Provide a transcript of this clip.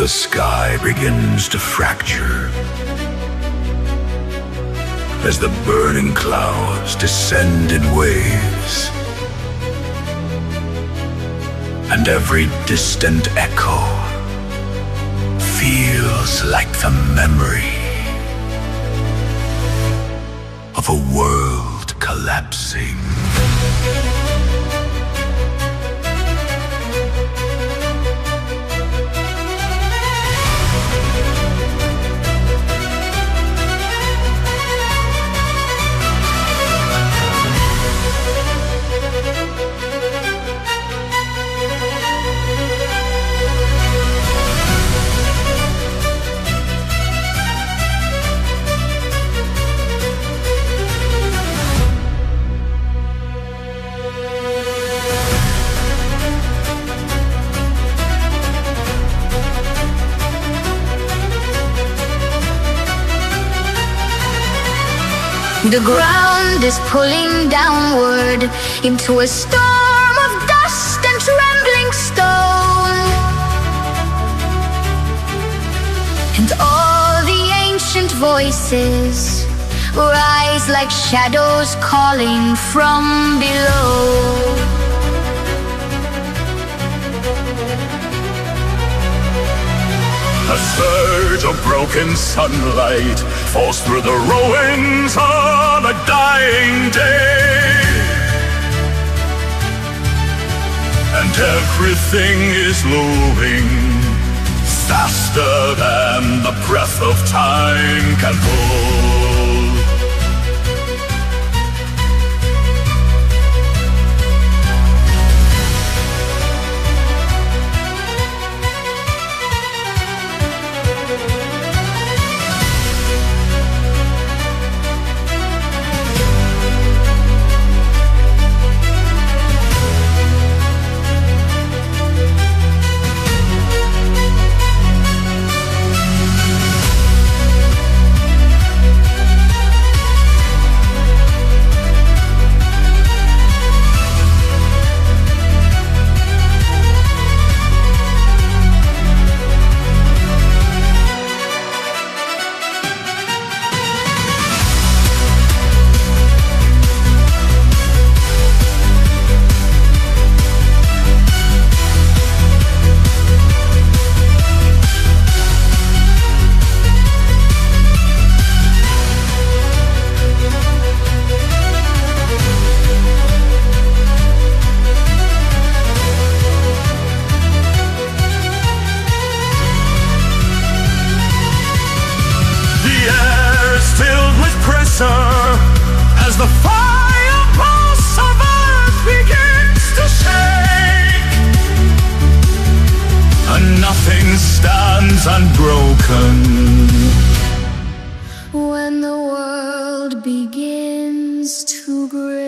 The sky begins to fracture as the burning clouds descend in waves, and every distant echo feels like the memory of a world collapsing. The ground is pulling downward into a storm of dust and trembling stone, and all the ancient voices rise like shadows calling from below. A surge of broken sunlight falls through the ruins on a dying day, and everything is moving faster than the breath of time can hold. As the fireballs of earth begins to shake, and nothing stands unbroken when the world begins to break.